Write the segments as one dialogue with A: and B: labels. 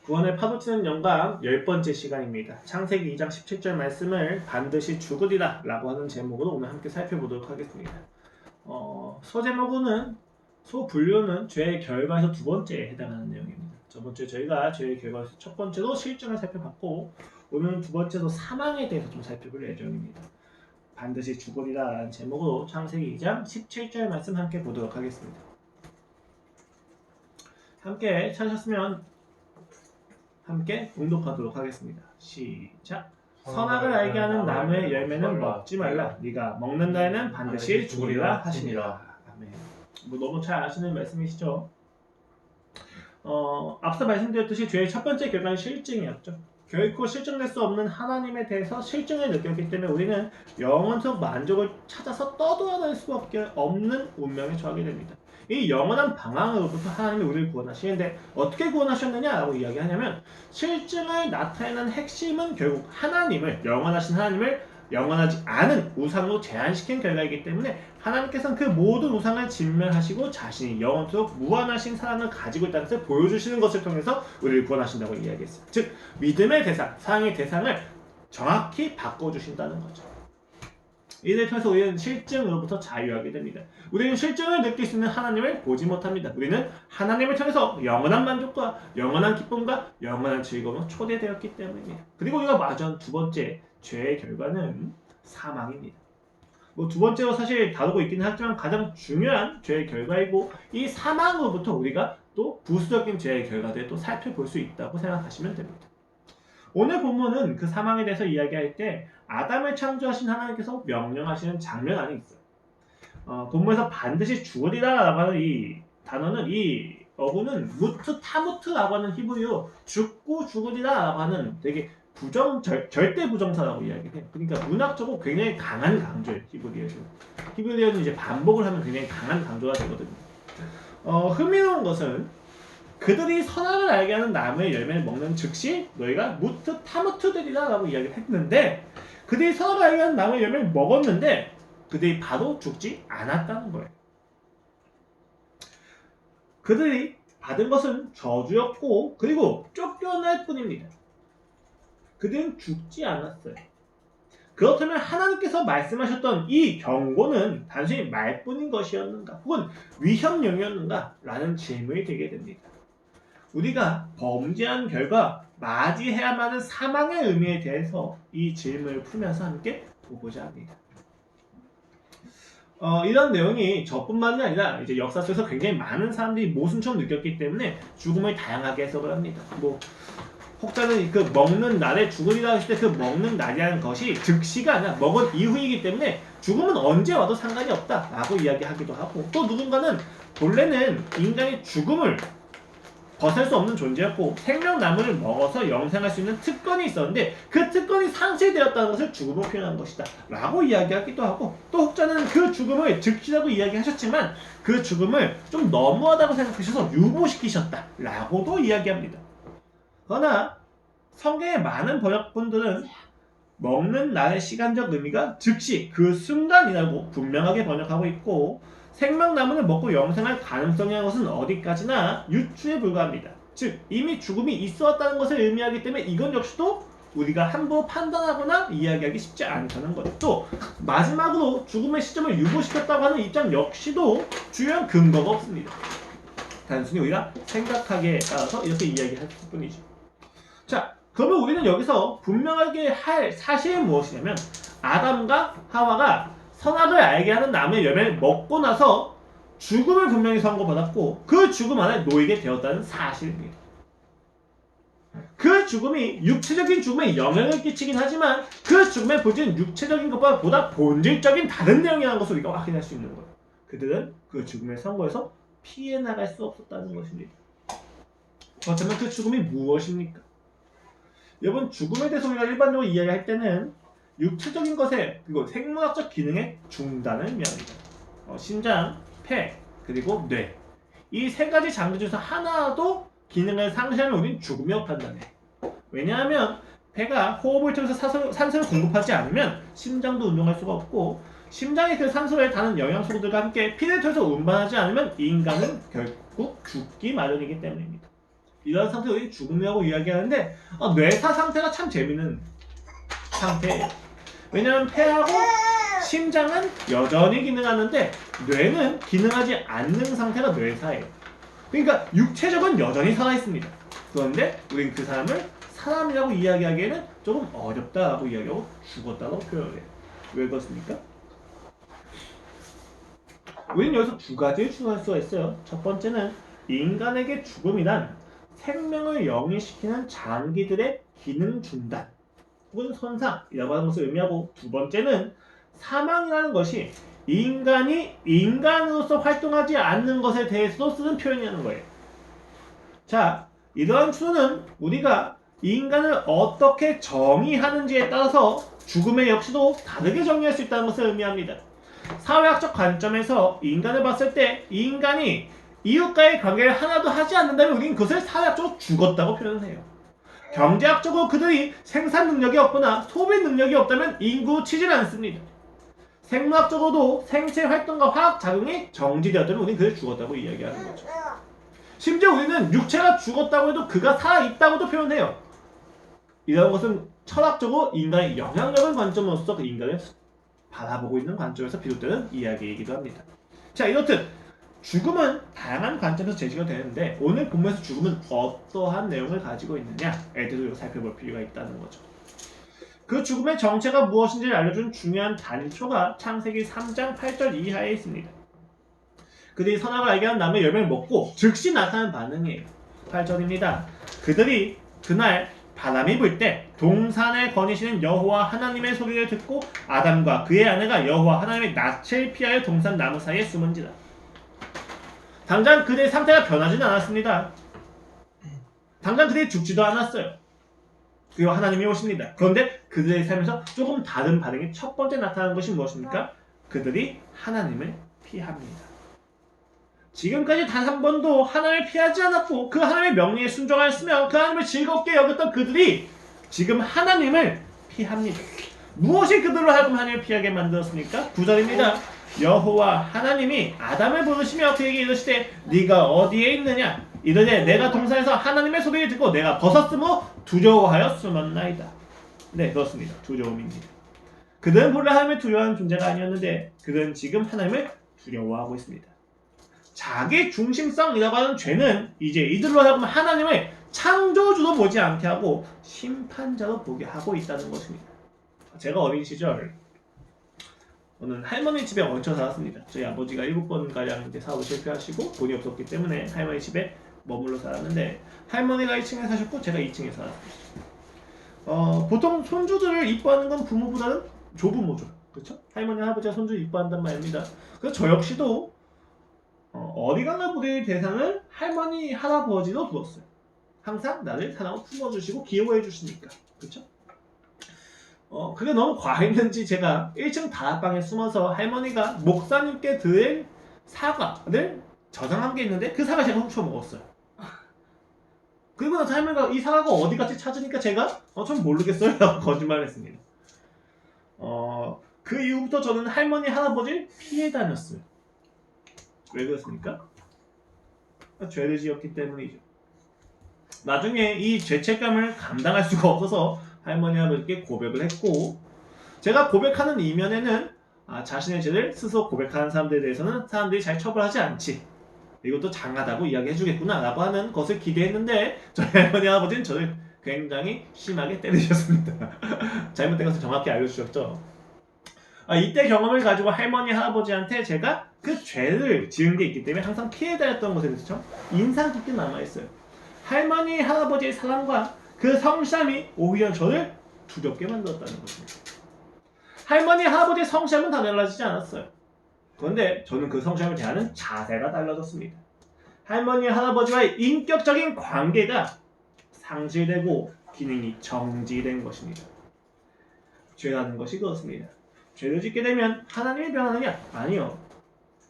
A: 구원의 파도치는 영광 10번째 시간입니다. 창세기 2장 17절 말씀을 반드시 죽으리라 라고 하는 제목으로 오늘 함께 살펴보도록 하겠습니다. 소제목은 소분류는 죄의 결과에서 두 번째에 해당하는 내용입니다. 저번주에 저희가 죄의 결과에서 첫 번째로 실증을 살펴봤고 오늘은 두 번째로 사망에 대해서 좀 살펴볼 예정입니다. 반드시 죽으리라 라는 제목으로 창세기 2장 17절 말씀 함께 보도록 하겠습니다. 함께 찾으셨으면 함께 봉독하도록 하겠습니다. 시작. 선악을 알게 하는 나무의 열매는 먹지 말라. 네가 먹는 날에는 반드시 죽으리라 하시니라. 아멘. 너무 잘 아시는 말씀이시죠? 앞서 말씀드렸듯이 죄의 첫 번째 결과는 실증이었죠. 결코 실증낼 수 없는 하나님에 대해서 실증을 느꼈기 때문에 우리는 영원적 만족을 찾아서 떠돌아다닐 수밖에 없는 운명에 처하게 됩니다. 이 영원한 방황으로부터 하나님이 우리를 구원하시는데 어떻게 구원하셨느냐라고 이야기하냐면 실증을 나타내는 핵심은 결국 하나님을, 영원하신 하나님을 영원하지 않은 우상으로 제한시킨 결과이기 때문에 하나님께서는 그 모든 우상을 진멸하시고 자신이 영원토록 무한하신 사랑을 가지고 있다는 것을 보여주시는 것을 통해서 우리를 구원하신다고 이야기했어요. 즉 믿음의 대상, 사랑의 대상을 정확히 바꿔주신다는 거죠. 이를 통해서 우리는 실증으로부터 자유하게 됩니다. 우리는 실증을 느낄 수 있는 하나님을 보지 못합니다. 우리는 하나님을 통해서 영원한 만족과 영원한 기쁨과 영원한 즐거움으로 초대되었기 때문입니다. 그리고 우리가 마주한 두 번째 죄의 결과는 사망입니다. 두 번째로 사실 다루고 있긴 하지만 가장 중요한 죄의 결과이고 이 사망으로부터 우리가 또 부수적인 죄의 결과들을 또 살펴볼 수 있다고 생각하시면 됩니다. 오늘 본문은 그 사망에 대해서 이야기할 때 아담을 창조하신 하나님께서 명령하시는 장면 안에 있어요. 본문에서 반드시 죽으리라라고 하는 이 단어는, 이 어구는 무트 타무트라고 하는 히브리어 죽고 죽으리라라고 하는 되게 절대 부정사라고 이야기해요. 그러니까 문학적으로 굉장히 강한 강조예요. 히브리어는 이제 반복을 하면 굉장히 강한 강조가 되거든요. 흥미로운 것은 그들이 선악을 알게 하는 나무의 열매를 먹는 즉시 너희가 무트 타무트들이라 라고 이야기를 했는데 그들이 선악을 알게 하는 나무의 열매를 먹었는데 그들이 바로 죽지 않았다는 거예요. 그들이 받은 것은 저주였고 그리고 쫓겨날 뿐입니다. 그들은 죽지 않았어요. 그렇다면 하나님께서 말씀하셨던 이 경고는 단순히 말뿐인 것이었는가 혹은 위협령이었는가 라는 질문이 되게 됩니다. 우리가 범죄한 결과 맞이해야만 하는 사망의 의미에 대해서 이 질문을 풀면서 함께 보고자 합니다. 이런 내용이 저뿐만이 아니라 이제 역사 속에서 굉장히 많은 사람들이 모순처럼 느꼈기 때문에 죽음을 다양하게 해석을 합니다. 혹자는 그 먹는 날에 죽으리라 했을 때 그 먹는 날이라는 것이 즉시가 아니라 먹은 이후이기 때문에 죽음은 언제 와도 상관이 없다라고 이야기하기도 하고 또 누군가는 본래는 인간이 죽음을 벗을 수 없는 존재였고 생명나무를 먹어서 영생할 수 있는 특권이 있었는데 그 특권이 상실되었다는 것을 죽음으로 표현한 것이다 라고 이야기하기도 하고 또 혹자는 그 죽음을 즉시라고 이야기하셨지만 그 죽음을 좀 너무하다고 생각하셔서 유보시키셨다 라고도 이야기합니다. 그러나 성경의 많은 번역본들은 먹는 날의 시간적 의미가 즉시 그 순간이라고 분명하게 번역하고 있고 생명나무를 먹고 영생할 가능성이라는 것은 어디까지나 유추에 불과합니다. 즉 이미 죽음이 있었다는 것을 의미하기 때문에 이건 역시도 우리가 함부로 판단하거나 이야기하기 쉽지 않다는 것. 또 마지막으로 죽음의 시점을 유보시켰다고 하는 입장 역시도 주요한 근거가 없습니다. 단순히 우리가 생각하기에 따라서 이렇게 이야기할 뿐이죠. 자, 그러면 우리는 여기서 분명하게 할 사실이 무엇이냐면 아담과 하와가 선악을 알게 하는 나무의 열매를 먹고 나서 죽음을 분명히 선고받았고 그 죽음 안에 놓이게 되었다는 사실입니다. 그 죽음이 육체적인 죽음에 영향을 끼치긴 하지만 그 죽음의 본질은 육체적인 것보다 보다 본질적인 다른 내용이라는 것을 우리가 확인할 수 있는 거예요. 그들은 그 죽음의 선고에서 피해 나갈 수 없었다는 것입니다. 그렇다면 그 죽음이 무엇입니까? 여러분 죽음에 대해서 우리가 일반적으로 이야기할 때는 육체적인 것에 그리고 생물학적 기능의 중단을 의미합니다. 심장, 폐, 그리고 뇌. 이 세 가지 장기 중에서 하나도 기능을 상실하면 우리는 죽음이라고 판단해. 왜냐하면 폐가 호흡을 통해서 산소를 공급하지 않으면 심장도 운동할 수가 없고 심장이 그 산소에 닿는 영양소들과 함께 피를 통해서 운반하지 않으면 인간은 결국 죽기 마련이기 때문입니다. 이런 상태를 우리 죽음이라고 이야기하는데 뇌사 상태가 참 재밌는 상태예요. 왜냐하면 폐하고 심장은 여전히 기능하는데 뇌는 기능하지 않는 상태가 뇌사예요. 그러니까 육체적은 여전히 살아있습니다. 그런데 우린 그 사람을 사람이라고 이야기하기에는 조금 어렵다라고 이야기하고 죽었다고 표현해요. 왜 그렇습니까? 우리는 여기서 두 가지를 추론할 수가 있어요. 첫 번째는 인간에게 죽음이란 생명을 영위시키는 장기들의 기능 중단 혹은 손상이라고 하는 것을 의미하고, 두 번째는 사망이라는 것이 인간이 인간으로서 활동하지 않는 것에 대해서도 쓰는 표현이라는 거예요. 자, 이러한 추론은 우리가 인간을 어떻게 정의하는지에 따라서 죽음의 역시도 다르게 정의할 수 있다는 것을 의미합니다. 사회학적 관점에서 인간을 봤을 때 인간이 이웃과의 관계를 하나도 하지 않는다면 우리는 그것을 사회학적으로 죽었다고 표현을 해요. 경제학적으로 그들이 생산 능력이 없거나 소비 능력이 없다면 인구 치질 않습니다. 생물학적으로도 생체 활동과 화학 작용이 정지되었다면 우리는 그를 죽었다고 이야기하는 거죠. 심지어 우리는 육체가 죽었다고 해도 그가 살아있다고도 표현해요. 이런 것은 철학적으로 인간의 영향력을 관점으로서 그 인간을 바라보고 있는 관점에서 비롯되는 이야기이기도 합니다. 자, 이렇듯 죽음은 다양한 관점에서 제시가 되는데 오늘 본문에서 죽음은 어떠한 내용을 가지고 있느냐에 대해서 살펴볼 필요가 있다는 거죠. 그 죽음의 정체가 무엇인지를 알려준 중요한 단초가 창세기 3장 8절 이하에 있습니다. 그들이 선악을 알게 한 나무의 열매를 먹고 즉시 나타난 반응이에요. 8절입니다. 그들이 그날 바람이 불 때 동산에 거니시는 여호와 하나님의 소리를 듣고 아담과 그의 아내가 여호와 하나님의 낯을 피하여 동산 나무 사이에 숨은지라. 당장 그들의 상태가 변하지는 않았습니다. 당장 그들이 죽지도 않았어요. 그리고 하나님이 오십니다. 그런데 그들의 삶에서 조금 다른 반응이 첫 번째 나타나는 것이 무엇입니까? 그들이 하나님을 피합니다. 지금까지 단 한 번도 하나님을 피하지 않았고 그 하나님의 명령에 순종하였으며 그 하나님을 즐겁게 여겼던 그들이 지금 하나님을 피합니다. 무엇이 그들로 하여금 하나님을 피하게 만들었습니까? 9절입니다. 여호와 하나님이 아담을 부르시며 그에게 이르시되 네가 어디에 있느냐? 이르되 내가 동산에서 하나님의 소리를 듣고 내가 벗었으므로 두려워하여 숨었나이다. 네, 그렇습니다. 두려움입니다. 그들은 본래 하나님을 두려워하는 존재가 아니었는데 그들은 지금 하나님을 두려워하고 있습니다. 자기 중심성이라고 하는 죄는 이제 이들로 하여금 하나님을 창조주로 보지 않게 하고 심판자로 보게 하고 있다는 것입니다. 제가 어린 시절 저는 할머니 집에 얹혀 살았습니다. 저희 아버지가 7번가량 사업을 실패하시고 돈이 없었기 때문에 할머니 집에 머물러 살았는데 할머니가 1층에 사셨고 제가 2층에 살았습니다. 보통 손주들을 이뻐하는 건 부모보다는 조부모죠. 그렇죠? 할머니, 할아버지가 손주를 이뻐한단 말입니다. 그래서 저 역시도 어리광을 부릴 대상을 할머니, 할아버지로 두었어요. 항상 나를 사랑하고 품어주시고 기여해 주시니까. 그렇죠? 그게 너무 과했는지 제가 1층 다락방에 숨어서 할머니가 목사님께 드릴 사과를 저장한 게 있는데 그 사과 제가 훔쳐 먹었어요. 그리고 나서 할머니가 이 사과가 어디 갔지 찾으니까 제가 좀 모르겠어요 라고 거짓말을 했습니다. 그 이후부터 저는 할머니, 할아버지를 피해 다녔어요. 왜 그렇습니까? 죄를 지었기 때문이죠. 나중에 이 죄책감을 감당할 수가 없어서 할머니, 할아버지께 고백을 했고, 제가 고백하는 이면에는 자신의 죄를 스스로 고백하는 사람들에 대해서는 사람들이 잘 처벌하지 않지, 이것도 장하다고 이야기해주겠구나 라고 하는 것을 기대했는데 저희 할머니, 할아버지는 저를 굉장히 심하게 때리셨습니다. 잘못된 것을 정확히 알려주셨죠. 이때 경험을 가지고 할머니, 할아버지한테 제가 그 죄를 지은 게 있기 때문에 항상 피해 다녔던 것에 대해서 참 인상 깊게 남아있어요. 할머니, 할아버지의 사랑과 그 성실함이 오히려 저를 두렵게 만들었다는 것입니다. 할머니, 할아버지의 성실함은 다 달라지지 않았어요. 그런데 저는 그 성실함을 대하는 자세가 달라졌습니다. 할머니, 할아버지와의 인격적인 관계가 상실되고 기능이 정지된 것입니다. 죄라는 것이 그렇습니다. 죄를 짓게 되면 하나님이 변하느냐? 아니요.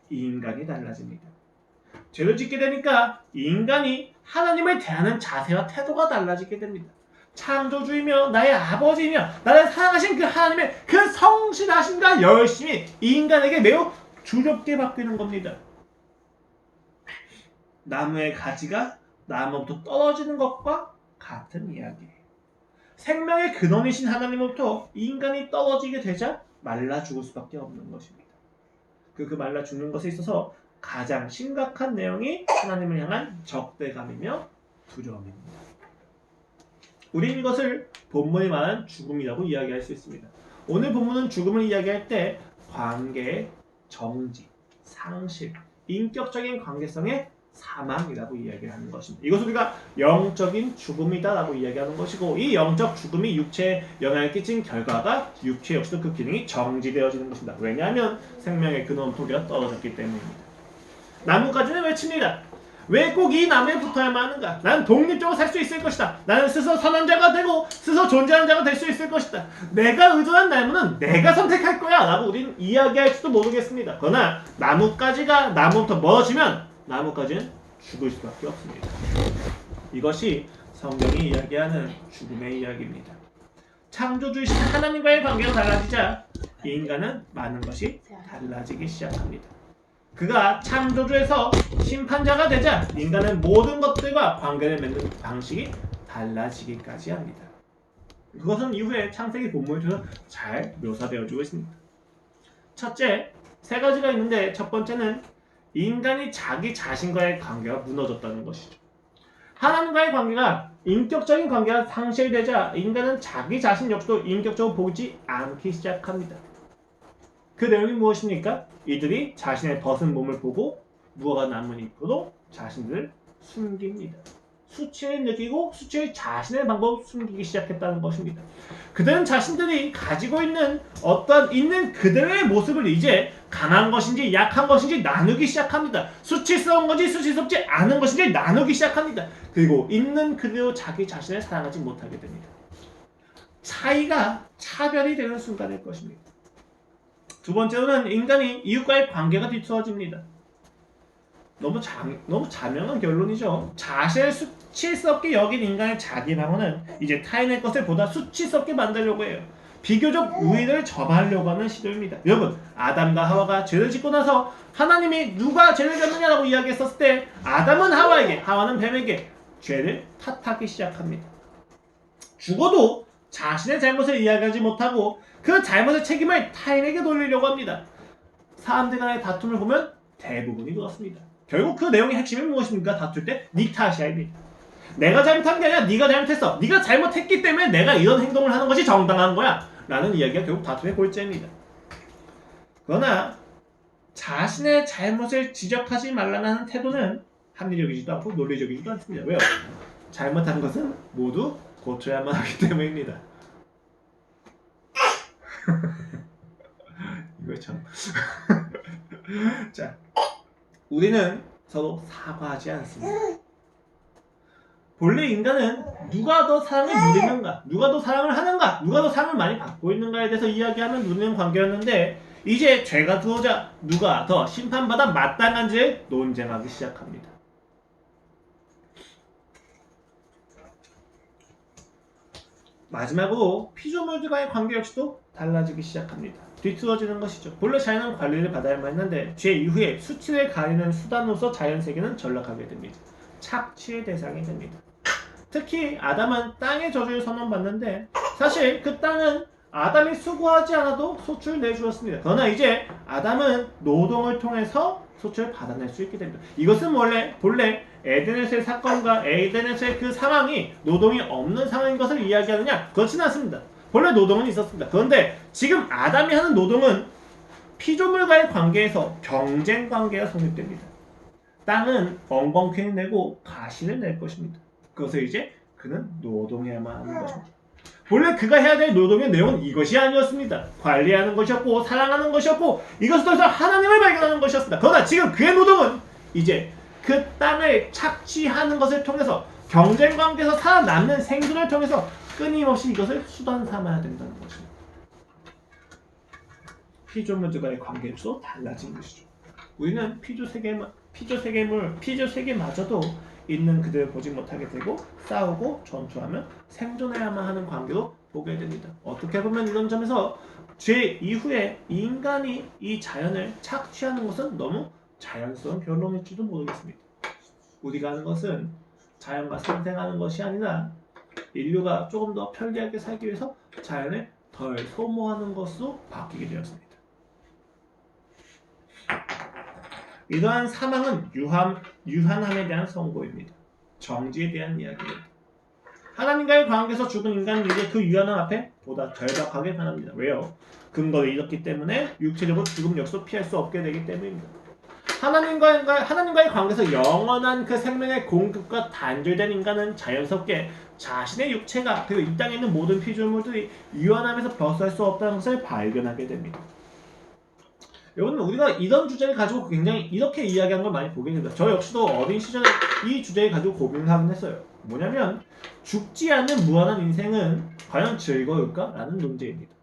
A: 인간이 달라집니다. 죄를 짓게 되니까 인간이 하나님을 대하는 자세와 태도가 달라지게 됩니다. 창조주이며 나의 아버지이며 나를 사랑하신 그 하나님의 그 성실하심과 열심이 인간에게 매우 두렵게 바뀌는 겁니다. 나무의 가지가 나무부터 떨어지는 것과 같은 이야기예요. 생명의 근원이신 하나님으로부터 인간이 떨어지게 되자 말라 죽을 수밖에 없는 것입니다. 그 말라 죽는 것에 있어서 가장 심각한 내용이 하나님을 향한 적대감이며 두려움입니다. 우리는 이것을 본문이 말하는 죽음이라고 이야기할 수 있습니다. 오늘 본문은 죽음을 이야기할 때 관계의 정지, 상실, 인격적인 관계성의 사망이라고 이야기하는 것입니다. 이것을 우리가 영적인 죽음이다라고 이야기하는 것이고, 이 영적 죽음이 육체에 영향을 끼친 결과가 육체 역시도 그 기능이 정지되어지는 것입니다. 왜냐하면 생명의 근원 토기가 떨어졌기 때문입니다. 나뭇가지는 외칩니다. 왜 꼭 이 나무에 붙어야만 하는가? 나는 독립적으로 살 수 있을 것이다. 나는 스스로 선한 자가 되고 스스로 존재하는 자가 될 수 있을 것이다. 내가 의존한 나무는 내가 선택할 거야 라고 우리는 이야기할지도 모르겠습니다. 그러나 나뭇가지가 나무부터 멀어지면 나뭇가지는 죽을 수밖에 없습니다. 이것이 성경이 이야기하는 죽음의 이야기입니다. 창조주이신 하나님과의 관계가 달라지자 인간은 많은 것이 달라지기 시작합니다. 그가 창조주에서 심판자가 되자 인간은 모든 것들과 관계를 맺는 방식이 달라지기까지 합니다. 그것은 이후에 창세기 본문을 통해서 잘 묘사되어지고 있습니다. 첫째, 세 가지가 있는데 첫 번째는 인간이 자기 자신과의 관계가 무너졌다는 것이죠. 하나님과의 관계가 인격적인 관계가 상실되자 인간은 자기 자신 역시도 인격적으로 보지 않기 시작합니다. 그 내용이 무엇입니까? 이들이 자신의 벗은 몸을 보고 무화과 나무 잎으로 자신들을 숨깁니다. 수치를 느끼고 수치의 자신의 방법을 숨기기 시작했다는 것입니다. 그들은 자신들이 가지고 있는 어떤 있는 그대로의 모습을 이제 강한 것인지 약한 것인지 나누기 시작합니다. 수치스러운 건지 수치스럽지 않은 것인지 나누기 시작합니다. 그리고 있는 그대로 자기 자신을 사랑하지 못하게 됩니다. 차별이 되는 순간일 것입니다. 두 번째로는 인간이 이웃과의 관계가 뒤틀어집니다. 너무 자명한 결론이죠. 자신을 수치스럽게 여긴 인간의 자기 방어는 이제 타인의 것을 보다 수치스럽게 만들려고 해요. 비교적 우위를 점하려고 하는 시도입니다. 여러분, 아담과 하와가 죄를 짓고 나서 하나님이 누가 죄를 졌느냐라고 이야기했었을 때 아담은 하와에게, 하와는 뱀에게 죄를 탓하기 시작합니다. 죽어도 자신의 잘못을 이야기하지 못하고 그 잘못의 책임을 타인에게 돌리려고 합니다. 사람들 간의 다툼을 보면 대부분이 그렇습니다. 결국 그 내용의 핵심이 무엇입니까? 다툴 때 네 탓이야입니다. 내가 잘못한 게 아니라 네가 잘못했어. 네가 잘못했기 때문에 내가 이런 행동을 하는 것이 정당한 거야 라는 이야기가 결국 다툼의 골자입니다. 그러나 자신의 잘못을 지적하지 말라는 태도는 합리적이지도 않고 논리적이지도 않습니다. 왜요? 잘못한 것은 모두 고쳐야만 하기 때문입니다. 이거 참. 자, 우리는 서로 사과하지 않습니다. 본래 인간은 누가 더 사랑을 누리는가, 누가 더 사랑을 하는가, 누가 더 사랑을 많이 받고 있는가에 대해서 이야기하면 누리는 관계였는데 이제 죄가 들어오자 누가 더 심판받아 마땅한지를 논쟁하기 시작합니다. 마지막으로 피조물들과의 관계 역시도 달라지기 시작합니다. 뒤틀어지는 것이죠. 본래 자연은 관리를 받아야만 했는데 죄 이후에 수치를 가리는 수단으로서 자연세계는 전락하게 됩니다. 착취의 대상이 됩니다. 특히 아담은 땅의 저주를 선언받는데 사실 그 땅은 아담이 수고하지 않아도 소출을 내주었습니다. 그러나 이제 아담은 노동을 통해서 소출을 받아낼 수 있게 됩니다. 이것은 본래 에덴에서의 사건과 에덴에서의 그 상황이 노동이 없는 상황인 것을 이야기하느냐? 그렇지는 않습니다. 본래 노동은 있었습니다. 그런데 지금 아담이 하는 노동은 피조물과의 관계에서 경쟁 관계가 성립됩니다. 땅은 엉겅퀴를 내고 가시를 낼 것입니다. 그것을 이제 그는 노동해야만 하는 것입니다. 본래 그가 해야 될 노동의 내용은 이것이 아니었습니다. 관리하는 것이었고 사랑하는 것이었고 이것을 통해서 하나님을 발견하는 것이었습니다. 그러나 지금 그의 노동은 이제 그 땅을 착취하는 것을 통해서 경쟁 관계에서 살아남는 생존을 통해서 끊임없이 이것을 수단 삼아야 된다는 것입니다. 피조물들과의 관계도 달라진 것이죠. 우리는 피조 세계마저도 있는 그들을 보지 못하게 되고 싸우고 전투하며 생존해야만 하는 관계로 보게 됩니다. 어떻게 보면 이런 점에서 죄 이후에 인간이 이 자연을 착취하는 것은 너무 자연스러운 결론일지도 모르겠습니다. 우리가 하는 것은 자연과 상생하는 것이 아니라 인류가 조금 더 편리하게 살기 위해서 자연을 덜 소모하는 것으로 바뀌게 되었습니다. 이러한 사망은 유한함에 대한 선고입니다. 정지에 대한 이야기입니다. 하나님과의 관계에서 죽은 인간은 이제 그 유한함 앞에 보다 절박하게 변합니다. 왜요? 근거를 잃었기 때문에 육체적으로 죽음 역시 피할 수 없게 되기 때문입니다. 하나님과의 관계에서 영원한 그 생명의 공급과 단절된 인간은 자연스럽게 자신의 육체가 그리고 이 땅에 있는 모든 피조물들이 유한함에서 벗어날 수 없다는 것을 발견하게 됩니다. 여러분, 우리가 이런 주제를 가지고 굉장히 이렇게 이야기한 걸 많이 보게 됩니다. 저 역시도 어린 시절에 이 주제를 가지고 고민을 하긴 했어요. 뭐냐면 죽지 않는 무한한 인생은 과연 즐거울까? 라는 논제입니다.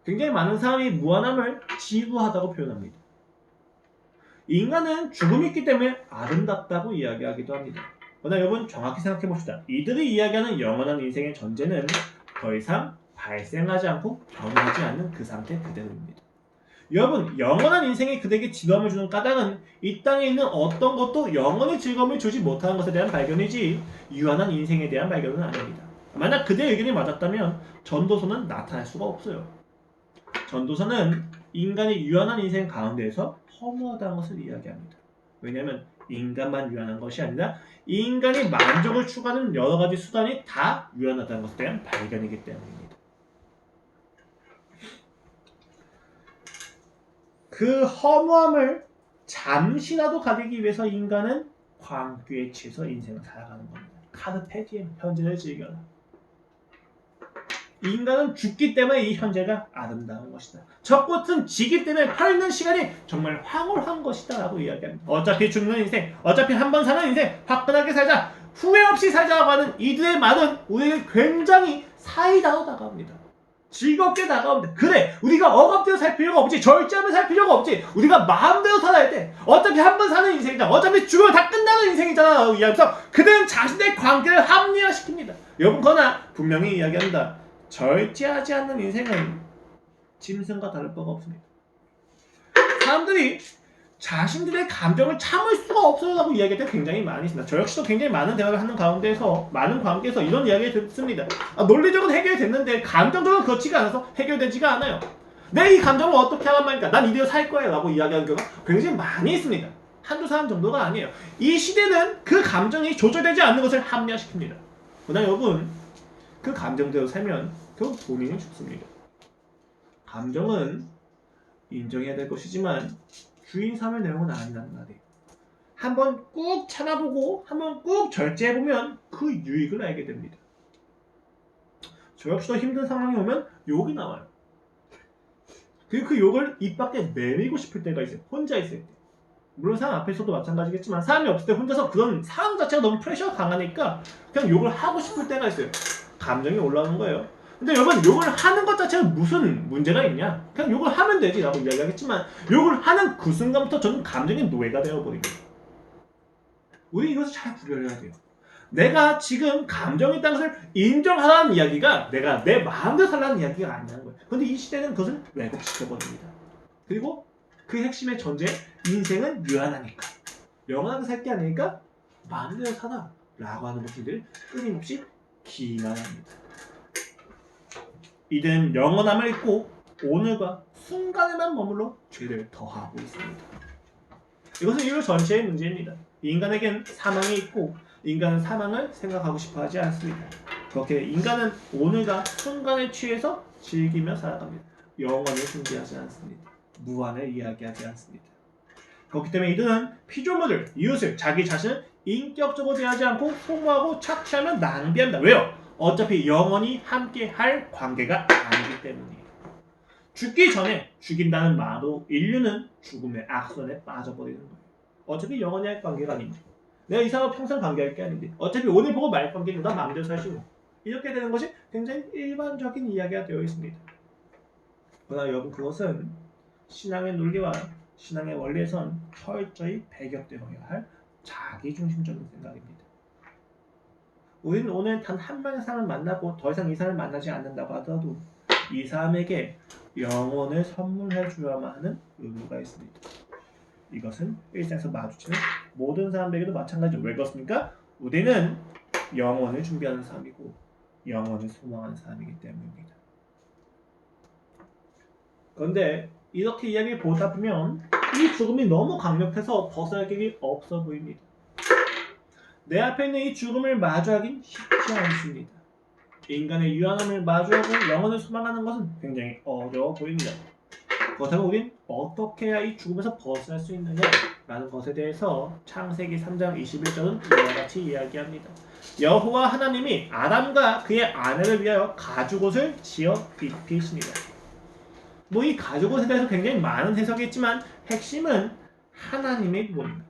A: 굉장히 많은 사람이 무한함을 지루하다고 표현합니다. 인간은 죽음이 있기 때문에 아름답다고 이야기하기도 합니다. 그러나 여러분 정확히 생각해 봅시다. 이들이 이야기하는 영원한 인생의 전제는 더 이상 발생하지 않고 변하지 않는 그 상태 그대로입니다. 여러분, 영원한 인생이 그대에게 즐거움을 주는 까닭은 이 땅에 있는 어떤 것도 영원히 즐거움을 주지 못하는 것에 대한 발견이지 유한한 인생에 대한 발견은 아닙니다. 만약 그대의 의견이 맞았다면 전도서는 나타날 수가 없어요. 전도서는 인간이 유한한 인생 가운데에서 허무하다는 것을 이야기합니다. 왜냐하면 인간만 유한한 것이 아니라 인간이 만족을 추구하는 여러 가지 수단이 다 유한하다는 것에 대한 발견이기 때문입니다. 그 허무함을 잠시라도 가리기 위해서 인간은 광기에 취해서 인생을 살아가는 겁니다. 카르페 디엠, 현재를 즐겨라. 인간은 죽기 때문에 이 현재가 아름다운 것이다. 적꽃은 지기 때문에 펴있는 시간이 정말 황홀한 것이다 라고 이야기합니다. 어차피 죽는 인생, 어차피 한 번 사는 인생, 화끈하게 살자, 후회 없이 살자고 하는 이들의 말은 우리에게 굉장히 사이다로 다가옵니다. 즐겁게 다가옵니다. 그래, 우리가 억압대로 살 필요가 없지, 절제하며 살 필요가 없지, 우리가 마음대로 살아야 돼. 어차피 한 번 사는 인생이잖아, 어차피 죽으면 다 끝나는 인생이잖아 라고 이야기하면서 그들은 자신의 관계를 합리화시킵니다. 여러분, 그러나 분명히 이야기한다. 절제하지 않는 인생은 짐승과 다를 바가 없습니다. 사람들이 자신들의 감정을 참을 수가 없어요 라고 이야기할 때 굉장히 많이 있습니다. 저 역시도 굉장히 많은 대화를 하는 가운데서 많은 관계에서 이런 이야기를 듣습니다. 논리적으로 해결이 됐는데 감정적으로 그렇지가 않아서 해결되지가 않아요. 내 이 감정을 어떻게 하란 말입니까? 난 이대로 살 거예요 라고 이야기하는 경우가 굉장히 많이 있습니다. 한두 사람 정도가 아니에요. 이 시대는 그 감정이 조절되지 않는 것을 합리화시킵니다. 그러나 여러분, 그 감정대로 살면 결국 본인이 죽습니다. 감정은 인정해야 될 것이지만 주인 삼을 내용은 아니라는 말이에요. 한번 꾹 참아보고 한번 꾹 절제해보면 그 유익을 알게 됩니다. 저 역시도 힘든 상황이 오면 욕이 나와요. 그리고 그 욕을 입 밖에 내밀고 싶을 때가 있어요. 혼자 있을 때. 물론 사람 앞에서도 마찬가지겠지만 사람이 없을 때 혼자서 그런 상황 자체가 너무 프레셔가 강하니까 그냥 욕을 하고 싶을 때가 있어요. 감정이 올라오는 거예요. 근데 여러분, 욕을 하는 것 자체가 무슨 문제가 있냐? 그냥 욕을 하면 되지 라고 이야기하겠지만 욕을 하는 그 순간부터 저는 감정의 노예가 되어버립니다. 우리 이것을 잘 구별해야 돼요. 내가 지금 감정이 있다는 것을 인정하라는 이야기가 내가 내 마음대로 살라는 이야기가 아니라는 거예요. 그런데 이 시대는 그것을 왜곡시켜버립니다. 그리고 그 핵심의 전제, 인생은 유한하니까, 영원하게 살 게 아니니까 마음대로 살아 라고 하는 것들을 끊임없이 기만합니다. 이들은 영원함을 잊고 오늘과 순간에만 머물러 죄를 더하고 있습니다. 이것은 인류 전체의 문제입니다. 인간에겐 사망이 있고 인간은 사망을 생각하고 싶어 하지 않습니다. 그렇게 인간은 오늘과 순간에 취해서 즐기며 살아갑니다. 영원을 준비하지 않습니다. 무한을 이야기하지 않습니다. 그렇기 때문에 이들은 피조물을, 이웃을, 자기 자신을 인격적으로 대하지 않고 소모하고 착취하며 낭비합니다. 왜요? 어차피 영원히 함께할 관계가 아니기 때문이에요. 죽기 전에 죽인다는 말로 인류는 죽음의 악순환에 빠져버리는 거예요. 어차피 영원히 할 관계가 아닌데, 내가 이 사람과 평생 관계할 게 아닌데, 어차피 오늘 보고 말 관계는 나 마음대로 살시고, 이렇게 되는 것이 굉장히 일반적인 이야기가 되어 있습니다. 그러나 여러분, 그것은 신앙의 논리와 신앙의 원리에선 철저히 배격되어야 할 자기중심적인 생각입니다. 우리는 오늘 단 한 명의 사람을 만나고 더 이상 이 사람을 만나지 않는다고 하더라도 이 사람에게 영혼을 선물해 주어야만 하는 의무가 있습니다. 이것은 일상에서 마주치는 모든 사람들에게도 마찬가지죠. 왜 그렇습니까? 우리는 영원을 준비하는 사람이고 영원을 소망하는 사람이기 때문입니다. 그런데 이렇게 이야기를 보다 보면 이 죽음이 너무 강력해서 벗어날 길이 없어 보입니다. 내 앞에 있는 이 죽음을 마주하긴 쉽지 않습니다. 인간의 유한함을 마주하고 영혼을 소망하는 것은 굉장히 어려워 보입니다. 그렇다면 우린 어떻게 해야 이 죽음에서 벗어날 수 있느냐라는 것에 대해서 창세기 3장 21절은 이와 같이 이야기합니다. 여호와 하나님이 아담과 그의 아내를 위하여 가죽옷을 지어 입히십니다. 이 가죽옷에 대해서 굉장히 많은 해석이 있지만 핵심은 하나님의 구원입니다.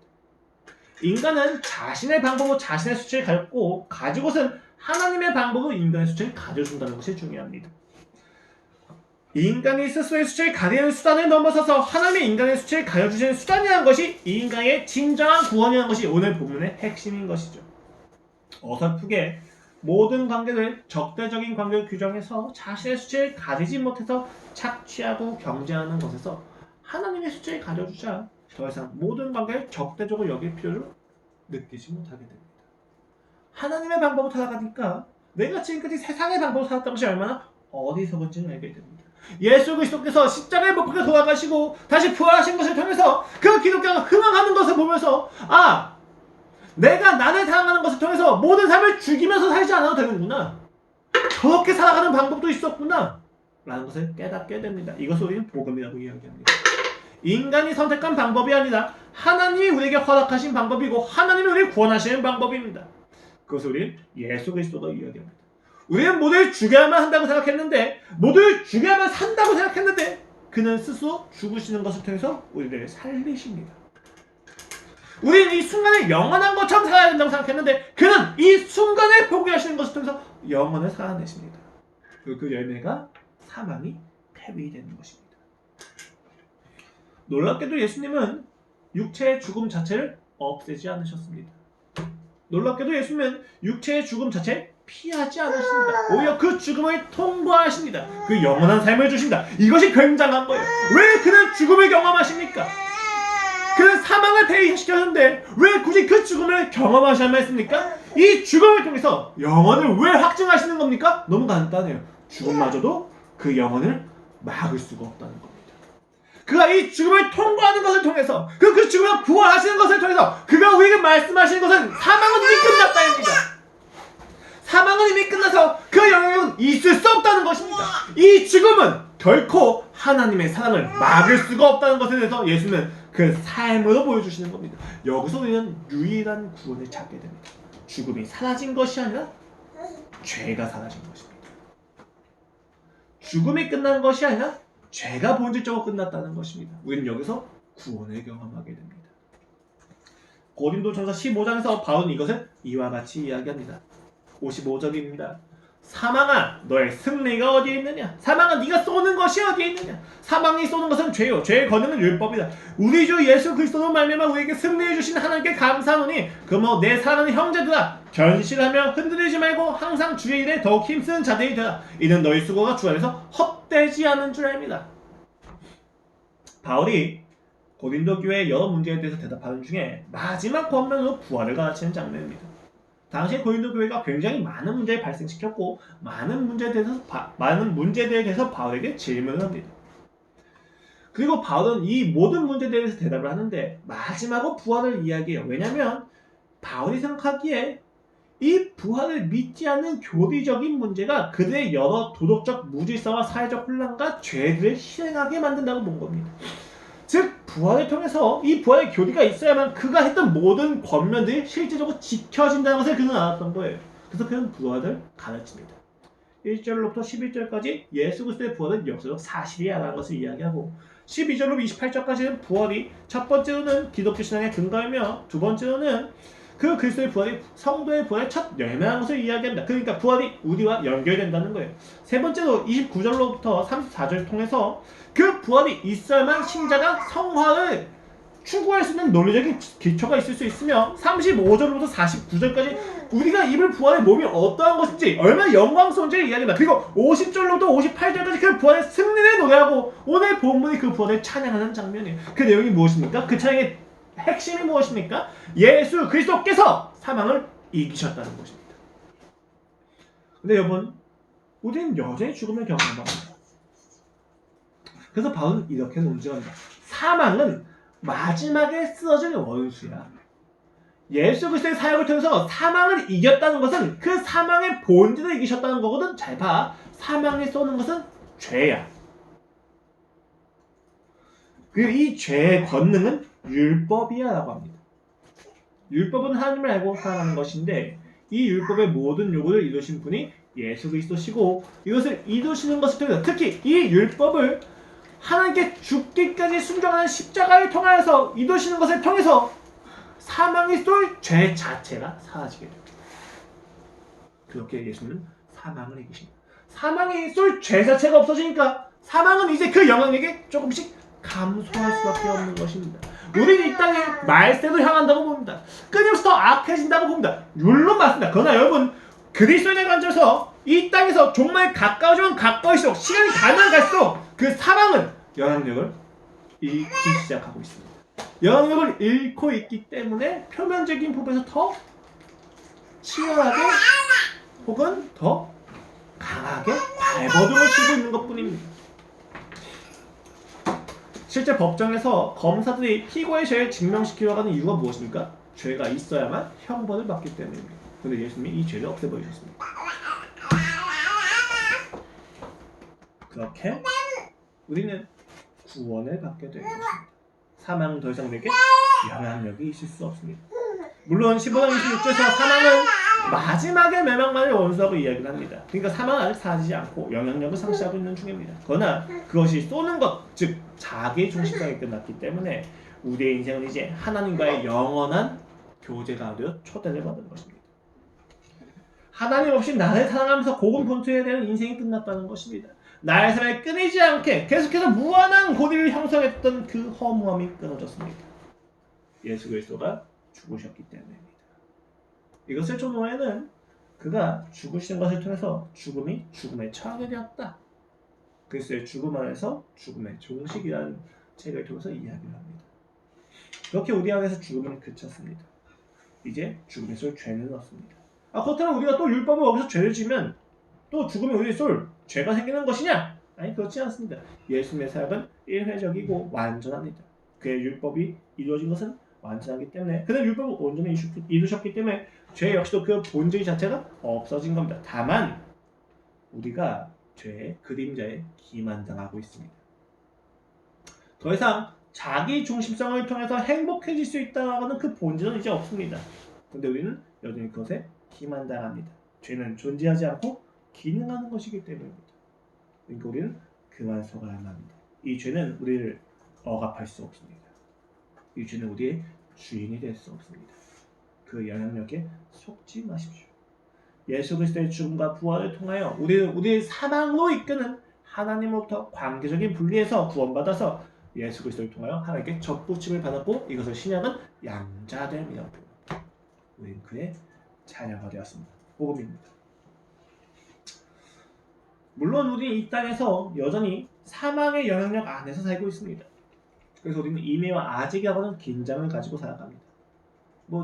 A: 인간은 자신의 방법으로 자신의 수치를 가졌고 가죽옷은 하나님의 방법으로 인간의 수치를 가져준다는 것이 중요합니다. 인간이 스스로의 수치를 가리는 수단을 넘어서서 하나님의 인간의 수치를 가려주시는 수단이라는 것이 이 인간의 진정한 구원이라는 것이 오늘 본문의 핵심인 것이죠. 어설프게 모든 관계를 적대적인 관계로 규정해서 자신의 수치를 가리지 못해서 착취하고 경쟁하는 것에서 하나님의 수치를 가려주자 더 이상 모든 관계를 적대적으로 여길 필요를 느끼지 못하게 됩니다. 하나님의 방법으로 살아가니까 내가 지금까지 세상의 방법으로 살았던 것이 얼마나 어리석은지를 알게 됩니다. 예수 그리스도께서 십자가에 못 박혀 돌아가시고 다시 부활하신 것을 통해서 그 기독교가 흥황하는 것을 보면서 내가 나를 사랑하는 것을 통해서 모든 삶을 죽이면서 살지 않아도 되는구나. 저렇게 살아가는 방법도 있었구나 라는 것을 깨닫게 됩니다. 이것을 우리는 복음이라고 이야기합니다. 인간이 선택한 방법이 아니라 하나님이 우리에게 허락하신 방법이고 하나님이 우리를 구원하시는 방법입니다. 그것을 우리는 예수 그리스도가 이야기합니다. 우리는 모두를 죽여야만 한다고 생각했는데 모두를 죽여야만 산다고 생각했는데 그는 스스로 죽으시는 것을 통해서 우리를 살리십니다. 우리는 이 순간을 영원한 것처럼 살아야 된다고 생각했는데 그는 이 순간을 포기하시는 것을 통해서 영원을 살아내십니다. 그리고 그 열매가 사망이 패배되는 것입니다. 놀랍게도 예수님은 육체의 죽음 자체를 없애지 않으셨습니다. 놀랍게도 예수님은 육체의 죽음 자체를 피하지 않으십니다. 오히려 그 죽음을 통과하십니다. 그 영원한 삶을 주십니다. 이것이 굉장한 거예요. 왜 그는 죽음을 경험하십니까? 그는 사망을 패배시켰는데 왜 굳이 그 죽음을 경험하셔야만 했습니까? 이 죽음을 통해서 영원을 왜 확증하시는 겁니까? 너무 간단해요. 죽음마저도 그 영혼을 막을 수가 없다는 겁니다. 그가 이 죽음을 통과하는 것을 통해서 그 죽음을 부활하시는 것을 통해서 그가 우리에게 말씀하시는 것은 사망은 이미 끝났다입니다. 사망은 이미 끝나서 그 영역은 있을 수 없다는 것입니다. 이 죽음은 결코 하나님의 사랑을 막을 수가 없다는 것에 대해서 예수는 그 삶으로 보여주시는 겁니다. 여기서 우리는 유일한 구원을 찾게 됩니다. 죽음이 사라진 것이 아니라 죄가 사라진 것입니다. 죽음이 끝난 것이 아니라 죄가 본질적으로 끝났다는 것입니다. 우리는 여기서 구원을 경험하게 됩니다. 고린도전서 15장에서 바울은 이것을 이와 같이 이야기합니다. 55절입니다. 사망아 너의 승리가 어디에 있느냐? 사망아 네가 쏘는 것이 어디에 있느냐? 사망이 쏘는 것은 죄요. 죄의 권능은 율법이다. 우리 주 예수 그리스도로 말미암아 우리에게 승리해 주신 하나님께 감사하노니 그러므로 내 사랑하는 형제들아 견실하며 흔들리지 말고 항상 주의 일에 더욱 힘쓰는 자들이 되라. 이는 너희 수고가 주 안에서 헛되지 않은 줄 압니다. 바울이 고린도 교회의 여러 문제에 대해서 대답하는 중에 마지막 권면으로 부활을 가르치는 장면입니다. 당시 고린도 교회가 굉장히 많은 문제를 발생시켰고 많은 문제에 대해서 바울에게 질문을 합니다. 그리고 바울은 이 모든 문제에 대해서 대답을 하는데 마지막으로 부활을 이야기해요. 왜냐하면 바울이 생각하기에 이 부활을 믿지 않는 교리적인 문제가 그들의 여러 도덕적 무질서와 사회적 혼란과 죄를 실행하게 만든다고 본 겁니다. 즉 부활을 통해서 이 부활의 교리가 있어야만 그가 했던 모든 권면들이 실제적으로 지켜진다는 것을 그는 알았던 거예요. 그래서 그는 부활을 가르칩니다. 1절로부터 11절까지 예수 그리스도의 부활은 역사적 사실이야라는 것을 이야기하고 12절로 28절까지는 부활이 첫 번째로는 기독교 신앙의 근거이며 두 번째로는 그 그리스도의 부활이 성도의 부활의 첫 열매라는 것을 이야기합니다. 그러니까 부활이 우리와 연결된다는 거예요. 세 번째로 29절로부터 34절을 통해서 그 부활이 있어야만 신자가 성화를 추구할 수 있는 논리적인 기초가 있을 수 있으며 35절부터 49절까지 우리가 입을 부활의 몸이 어떠한 것인지 얼마나 영광스러운지를 이야기합니다. 그리고 50절로부터 58절까지 그 부활의 승리를 노래하고 오늘 본문이 그 부활을 찬양하는 장면이에요. 그 내용이 무엇입니까? 그 찬양의 핵심이 무엇입니까? 예수 그리스도께서 사망을 이기셨다는 것입니다. 근데 여러분, 우리는 여전히 죽음을 경험합니다. 그래서 바울은 이렇게 논증합니다. 사망은 마지막에 쓰러진 원수야. 예수 그리스도의 사역을 통해서 사망을 이겼다는 것은 그 사망의 본질을 이기셨다는 거거든. 잘 봐. 사망에 쏘는 것은 죄야. 그리고 이 죄의 권능은 율법이야 라고 합니다. 율법은 하나님을 알고 살아가는 것인데 이 율법의 모든 요구를 이루신 분이 예수 그리스도시고 이것을 이루시는 것을 통해서 특히 이 율법을 하나님께 죽기까지 순종하는 십자가를 통하여서 이루시는 것을 통해서 사망이 쏠 죄 자체가 사라지게 됩니다. 그렇게 예수는 사망을 이기십니다. 사망이 쏠 죄 자체가 없어지니까 사망은 이제 그 영향력이 조금씩 감소할 수밖에 없는 것입니다. 우리는 이 땅에 말세로 향한다고 봅니다. 끊임없이 더 악해진다고 봅니다. 물론 맞습니다. 그러나 여러분 그리스도인의 관점에서 이 땅에서 정말 가까워지면 가까울수록 시간이 가면 갈수록 그 사망은 영향력을 잃기 시작하고 있습니다. 영향력을 잃고 있기 때문에 표면적인 부분에서 더 치열하게 혹은 더 강하게 발버둥을 치고 있는 것뿐입니다. 실제 법정에서 검사들이 피고의 죄를 증명시키려고 하는 이유가 무엇입니까? 죄가 있어야만 형벌을 받기 때문입니다. 그런데 예수님이 이 죄를 없애버리셨습니다. 그렇게 우리는 구원을 받게 되는 것입니다. 사망은 더 이상 내게 영향력이 있을 수 없습니다. 물론 15장 26절에서 사망은 마지막에 멸망만을 원수하고 이야기를 합니다. 그러니까 사망은 아직 사라지지 않고 영향력을 상실하고 있는 중입니다. 그러나 그것이 쏘는 것, 즉 자기 중심성이 끝났기 때문에 우리의 인생은 이제 하나님과의 영원한 교제 가운데로 초대를 받은 것입니다. 하나님 없이 나를 사랑하면서 고군분투해야 되는 인생이 끝났다는 것입니다. 나의 삶에 끊이지 않게 계속해서 무한한 고리를 형성했던 그 허무함이 끊어졌습니다. 예수 그리스도가 죽으셨기 때문입니다. 이것을 조노에는 그가 죽으시는 것을 통해서 죽음이 죽음에 처하게 되었다. 그리스도의 죽음 안에서 죽음의 종식이라는 책을 통해서 이야기를 합니다. 그렇게 우리 안에서 죽음은 그쳤습니다. 이제 죽음에 쏠 죄는 없습니다. 그렇다면 우리가 또 율법을 어기서 죄를 지면 또 죽음에 우리에 쏠 죄가 생기는 것이냐? 아니 그렇지 않습니다. 예수님의 사역은 일회적이고 완전합니다. 그의 율법이 이루어진 것은 완전하기 때문에 그는 율법을 온전히 이루셨기 때문에 죄 역시도 그 본질 자체가 없어진 겁니다. 다만 우리가 죄의 그림자에 기만당하고 있습니다. 더 이상 자기 중심성을 통해서 행복해질 수 있다는 그 본질은 이제 없습니다. 그런데 우리는 여전히 그것에 기만당합니다. 죄는 존재하지 않고 기능하는 것이기 때문입니다. 그러니까 우리는 그만 속아야만 합니다. 이 죄는 우리를 억압할 수 없습니다. 이 죄는 우리의 주인이 될 수 없습니다. 그 영향력에 속지 마십시오. 예수 그리스도의 죽음과 부활을 통하여 우리를 사망으로 이끄는 하나님으로부터 관계적인 분리에서 구원받아서 예수 그리스도를 통하여 하나님께 접붙임을 받았고 이것을 신약은 양자됨이라고 합니다. 우리는 그의 자녀가 되었습니다. 복음입니다. 물론 우리는 이 땅에서 여전히 사망의 영향력 안에서 살고 있습니다. 그래서 우리는 이미와 아직이라고는 긴장을 가지고 살아갑니다.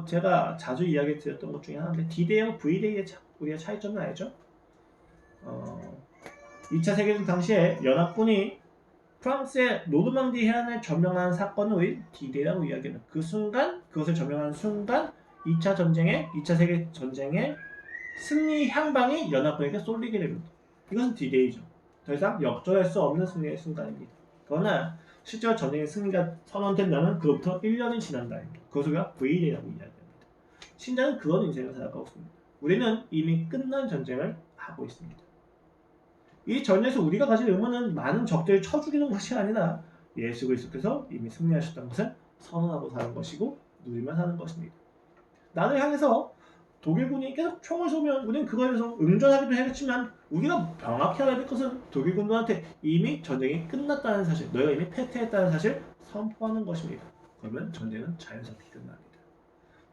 A: 제가 자주 이야기 드렸던 것 중에 하나인데 D-Day와 V-Day의 우리가 차이점은 알죠? 2차 세계대전 당시에 연합군이 프랑스의 노르망디 해안을 점령하는 사건을 우리 D-Day라고 이야기합니다. 그 순간, 그것을 점령하는 순간 2차 세계 전쟁의 승리 향방이 연합군에게 쏠리게 됩니다. 이것은 D-Day죠. 더 이상 역전할 수 없는 승리의 순간입니다. 그러나 실제로 전쟁의 승리가 선언된 날은 그로부터 1년이 지난 날입니다. 그것을 우리가 V-Day라고 이야기합니다. 신자는 그런 인생을 살아가고 있습니다. 우리는 이미 끝난 전쟁을 하고 있습니다. 이 전쟁에서 우리가 가진 의무는 많은 적들을 쳐 죽이는 것이 아니라 예수 그리스도께서 이미 승리하셨다는 것을 선언하고 사는 것이고 누리며 사는 것입니다. 나를 향해서 독일군이 계속 총을 쏘면 우리는 그거에 대해서 응전하기도 하겠지만 우리가 명확히 알아야 될 것은 독일군들한테 이미 전쟁이 끝났다는 사실, 너희가 이미 패퇴했다는 사실 선포하는 것입니다. 그러면 전쟁은 자연스럽게 끝납니다.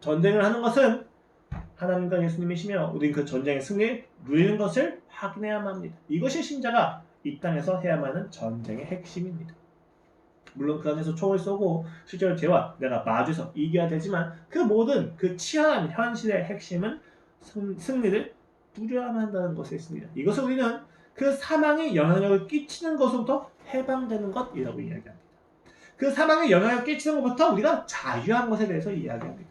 A: 전쟁을 하는 것은 하나님과 예수님이시며 우리는 그 전쟁의 승리를 누리는 것을 확인해야만 합니다. 이것이 신자가 이 땅에서 해야만 하는 전쟁의 핵심입니다. 물론 그 안에서 총을 쏘고 실제로 쟤와 내가 마주해서 이겨야 되지만 그 모든 그 치열한 현실의 핵심은 승리를 두려워만 한다는 것에 있습니다. 이것을 우리는 그 사망이 영향력을 끼치는 것으로부터 해방되는 것이라고 이야기합니다. 그 사망에 영향을 끼치는 것부터 우리가 자유한 것에 대해서 이야기합니다.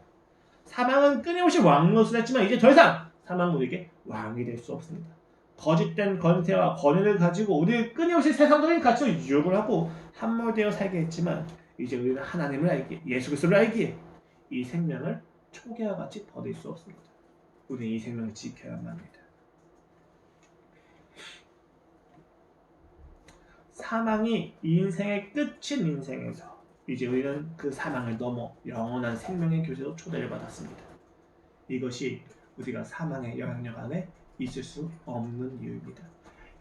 A: 사망은 끊임없이 왕노릇을 했지만 이제 더 이상 사망은 우리에게 왕이 될 수 없습니다. 거짓된 권세와 권위를 가지고 우리를 끊임없이 세상적인 가치로 유혹을 하고 함몰되어 살게 했지만 이제 우리는 하나님을 알기에 예수 그리스도를 알기에 이 생명을 초계와 같이 버릴 수 없습니다. 우리는 이 생명을 지켜야만 합니다. 사망이 인생의 끝인 인생에서 이제 우리는 그 사망을 넘어 영원한 생명의 교제로 초대를 받았습니다. 이것이 우리가 사망의 영향력 안에 있을 수 없는 이유입니다.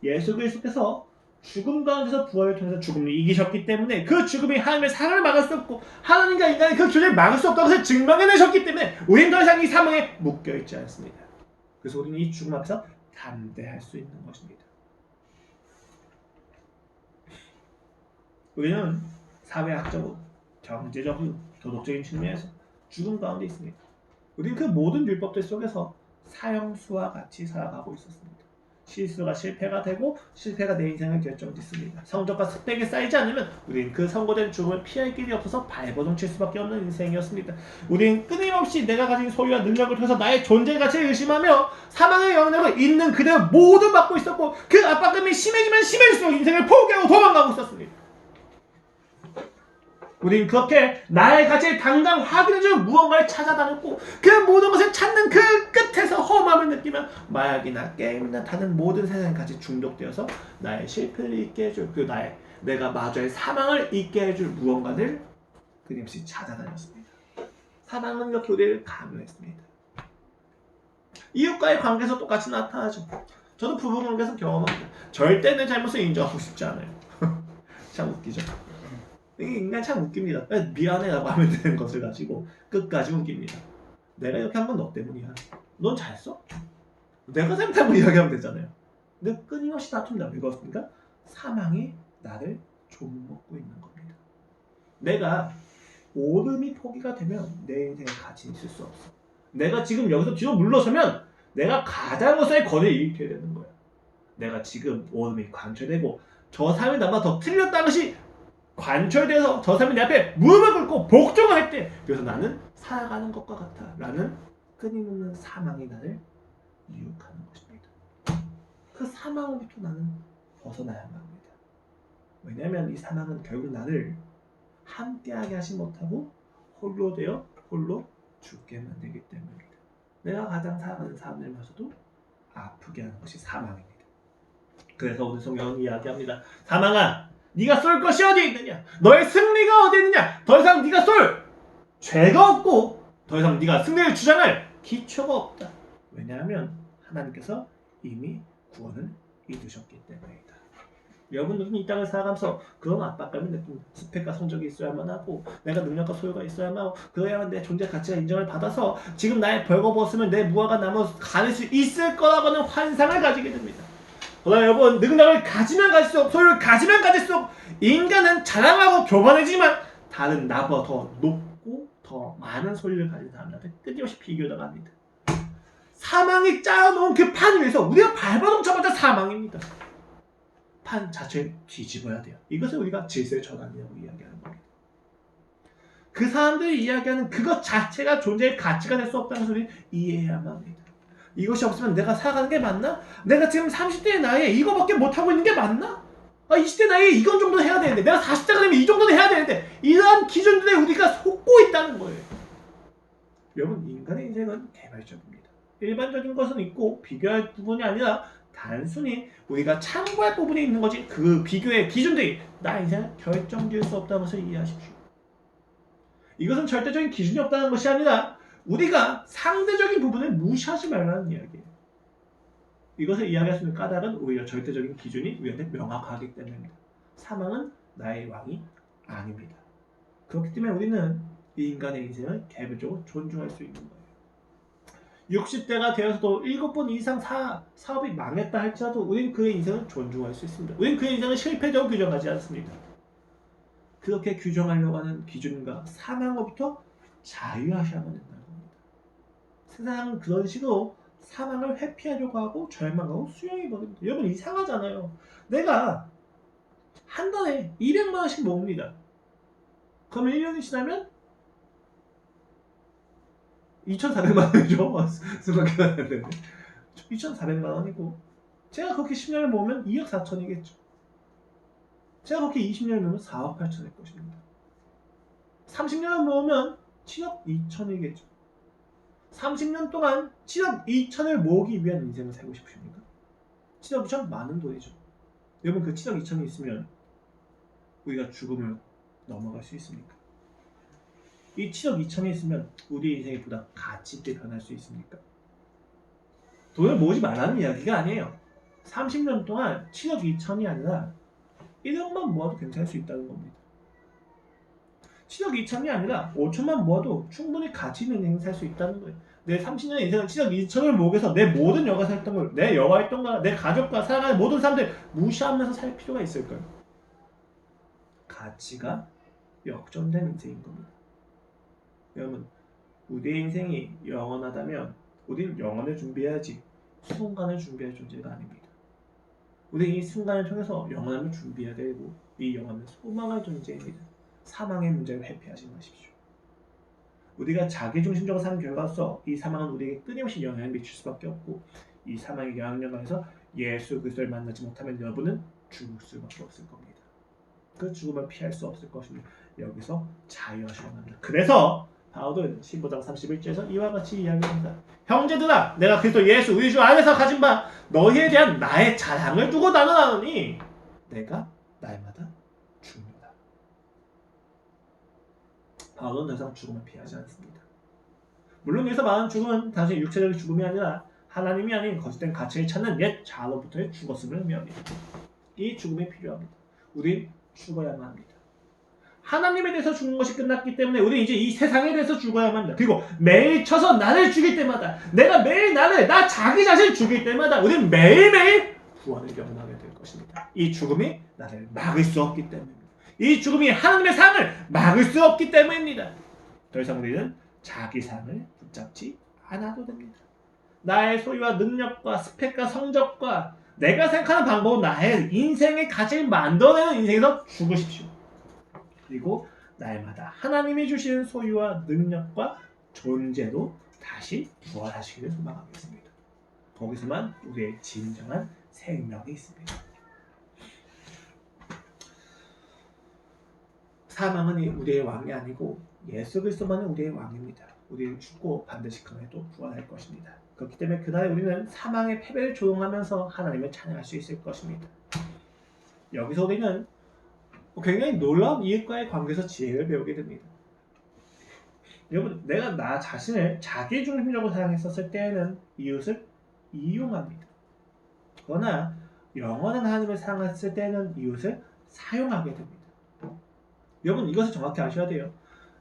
A: 예수 그리스도께서 죽음 가운데서 부활을 통해서 죽음을 이기셨기 때문에 그 죽음이 하나님의 사랑을 막을 수 없고 하나님과 인간의 그 교제를 막을 수 없다고 해서 증명해내셨기 때문에 우리는 더 이상 이 사망에 묶여있지 않습니다. 그래서 우리는 이 죽음 앞에서 담대할 수 있는 것입니다. 우리는 사회학적으로, 경제적으로, 도덕적인 측면에서 죽음 가운데 있습니다. 우리는 그 모든 율법들 속에서 사형수와 같이 살아가고 있었습니다. 실수가 실패가 되고 실패가 내 인생을 결정짓습니다. 성적과 스펙이 쌓이지 않으면 우리는 그 선고된 죽음을 피할 길이 없어서 발버둥 칠 수밖에 없는 인생이었습니다. 우리는 끊임없이 내가 가진 소유와 능력을 통해서 나의 존재 가치를 의심하며 사망의 영향을 있는 그대로 모두 받고 있었고 그 압박감이 심해지면 심해질수록 인생을 포기하고 도망가고 있었습니다. 우린 그렇게 나의 가치를 당장 확인해주는 무언가를 찾아다녔고 그 모든 것을 찾는 그 끝에서 허무함을 느끼며 마약이나 게임이나 다른 모든 세상의 가치 중독되어서 나의 실패를 잊게 해줄 그 내가 마주할 사망을 잊게 해줄 무언가를 끊임없이 찾아다녔습니다. 사망은 이렇게 우리를 강요했습니다. 이웃과의 관계에서 똑같이 나타나죠. 저도 부부 관계에서 경험합니다. 절대 내 잘못을 인정하고 싶지 않아요. 참 웃기죠. 인간 참 웃깁니다. 미안해라고 하면 되는 것을 가지고 끝까지 웃깁니다. 내가 이렇게 한 건 너 때문이야. 넌 잘했어? 내가 잘못하고 이야기하면 되잖아요. 근데 끊임없이 다툰다. 왜 그렇습니까? 사망이 나를 좀먹고 있는 겁니다. 내가 오름이 포기가 되면 내 인생에 가치 있을 수 없어. 내가 지금 여기서 뒤로 물러서면 내가 가장으로서의 권위를 일으켜야 되는 거야. 내가 지금 오름이 관철되고 저 사람이 나보다 더 틀렸다는 것이 관철돼서 저 사람이 내 앞에 무릎을 꿇고 복종을 했대. 그래서 나는 살아가는 것과 같아 라는 끊임없는 사망이 나를 유혹하는 것입니다. 그 사망으로부터 나는 벗어나야만 합니다. 왜냐하면 이 사망은 결국 나를 함께하게 하지 못하고 홀로 되어 홀로 죽게 만들기 때문입니다. 내가 가장 사랑하는 사람들마저도 아프게 하는 것이 사망입니다. 그래서 오늘 성경은 이야기합니다. 사망아, 네가 쏠 것이 어디 있느냐? 너의 승리가 어디 있느냐? 더 이상 네가 쏠 죄가 없고 더 이상 네가 승리를 주장할 기초가 없다. 왜냐하면 하나님께서 이미 구원을 이루셨기 때문이다. 여러분들은 이 땅을 살아가면서 그런 압박감을 느낍니다. 스펙과 성적이 있어야만 하고 내가 능력과 소유가 있어야만 하고 그래야만 내 존재 가치가 인정을 받아서 지금 나의 벌거벗으면 내 무화과 나무 가릴 수 있을 거라고 하는 환상을 가지게 됩니다. 그러나 여러분, 능력을 가지면 가질수록 소유를 가지면 가질수록 인간은 자랑하고 교만해지만 다른 나보다 더 높고 더 많은 소유를 가진 사람들한테 끊임없이 비교당합니다. 사망이 짜놓은 그 판 위에서 우리가 발버둥 쳐봤자 사망입니다. 판 자체를 뒤집어야 돼요. 이것을 우리가 질서의 전환이라고 이야기하는 겁니다. 그 사람들이 이야기하는 그것 자체가 존재의 가치가 될 수 없다는 소리를 이해해야만 합니다. 이것이 없으면 내가 살아가는 게 맞나? 내가 지금 30대의 나이에 이거밖에 못하고 있는 게 맞나? 20대 나이에 이건 정도 해야 되는데 내가 40대가 되면 이 정도는 해야 되는데 이러한 기준들에 우리가 속고 있다는 거예요. 여러분, 인간의 인생은 개발적입니다. 일반적인 것은 있고 비교할 부분이 아니라 단순히 우리가 참고할 부분이 있는 거지 그 비교의 기준들이 나의 인생을 결정지을 수 없다는 것을 이해하십시오. 이것은 절대적인 기준이 없다는 것이 아니라 우리가 상대적인 부분을 무시하지 말라는 이야기예요. 이것을 이야기할 수 있는 까닭은 오히려 절대적인 기준이 우리한테 명확하기 때문입니다. 사망은 나의 왕이 아닙니다. 그렇기 때문에 우리는 이 인간의 인생을 개별적으로 존중할 수 있는 거예요. 60대가 되어서도 7번 이상 사업이 망했다 할지라도 우리는 그의 인생을 존중할 수 있습니다. 우리는 그의 인생을 실패적으로 규정하지 않습니다. 그렇게 규정하려고 하는 기준과 사망으로부터 자유하셔야만 된다는 겁니다. 세상은 그런 식으로 사망을 회피하려고 하고 절망하고 수용해버립니다. 여러분 이상하잖아요. 내가 한 달에 200만 원씩 모읍니다. 그럼 1년이 지나면 2,400만 원이죠. 생각해봤는데 2,400만 원이고 제가 그렇게 10년을 모으면 2억 4천이겠죠. 제가 그렇게 20년을 모으면 4억 8천일 것입니다. 30년을 모으면 7억 2천이겠죠. 30년 동안 7억 2천을 모으기 위한 인생을 살고 싶으십니까? 7억 2천 많은 돈이죠. 여러분 그 7억 2천이 있으면 우리가 죽음을 넘어갈 수 있습니까? 이 7억 2천이 있으면 우리 인생이 보다 가치 있게 변할 수 있습니까? 돈을 모으지 말라는 이야기가 아니에요. 30년 동안 7억 2천이 아니라 1억만 모아도 괜찮을 수 있다는 겁니다. 7억 2천이 아니라 5천만 모아도 충분히 가치 있는 인생을 살 수 있다는 거예요. 내 30년의 인생은 7억 2천을 모으기 위해서 내 모든 여가 활동을, 내 여가 활동과 내 가족과 사랑하는 모든 사람들 무시하면서 살 필요가 있을까요? 가치가 역전된 인생인 겁니다. 여러분, 우리의 인생이 영원하다면 우리는 영원을 준비해야지 순간을 준비할 존재가 아닙니다. 우리는 이 순간을 통해서 영원함을 준비해야 되고 이 영원은 소망할 존재입니다. 사망의 문제를 회피하지 마십시오. 우리가 자기중심적으로 사는 결과로서 이 사망은 우리에게 끊임없이 영향을 미칠 수밖에 없고 이 사망의 영향력에서 예수 그리스도를 만나지 못하면 여러분은 죽을 수밖에 없을 겁니다. 그 죽음을 피할 수 없을 것입니다. 여기서 자유하셔야 합니다. 그래서 바울은 15장 31절에서 이와 같이 이야기합니다. 형제들아, 내가 그리스도 예수 우리 주 안에서 가진 바 너희에 대한 나의 자랑을 두고 나누나니 내가 날마다 죽는다. 바울은 더 이상 죽음을 피하지 않습니다. 물론 여기서 말하는 죽음은 단순히 육체적인 죽음이 아니라 하나님이 아닌 거짓된 가치를 찾는 옛 자아로부터의 죽었음을 의미합니다. 이 죽음이 필요합니다. 우린 죽어야만 합니다. 하나님에 대해서 죽는 것이 끝났기 때문에 우리는 이제 이 세상에 대해서 죽어야만 합니다. 그리고 매일 쳐서 나를 죽일 때마다 내가 매일 나 자기 자신을 죽일 때마다 우리는 매일매일 구원을 경험하게 될 것입니다. 이 죽음이 나를 막을 수 없기 때문입니다. 이 죽음이 하나님의 삶을 막을 수 없기 때문입니다. 더 이상 우리는 자기 삶을 붙잡지 않아도 됩니다. 나의 소유와 능력과 스펙과 성적과 내가 생각하는 방법은 나의 인생의 가치를 만들어내는 인생에서 죽으십시오. 그리고 날마다 하나님이 주시는 소유와 능력과 존재로 다시 부활하시기를 소망하겠습니다. 거기서만 우리의 진정한 생명이 있습니다. 사망은 우리의 왕이 아니고 예수 그리스도만은 우리의 왕입니다. 우리는 죽고 반드시 그 날에 또 부활할 것입니다. 그렇기 때문에 그날에 우리는 사망의 패배를 조롱하면서 하나님을 찬양할 수 있을 것입니다. 여기서 우리는 굉장히 놀라운 이웃과의 관계에서 지혜를 배우게 됩니다. 여러분, 내가 나 자신을 자기중심적으로 사랑했었을 때에는 이웃을 이용합니다. 그러나 영원한 하나님을 사랑했을 때는 이웃을 사용하게 됩니다. 여러분, 이것을 정확히 아셔야 돼요.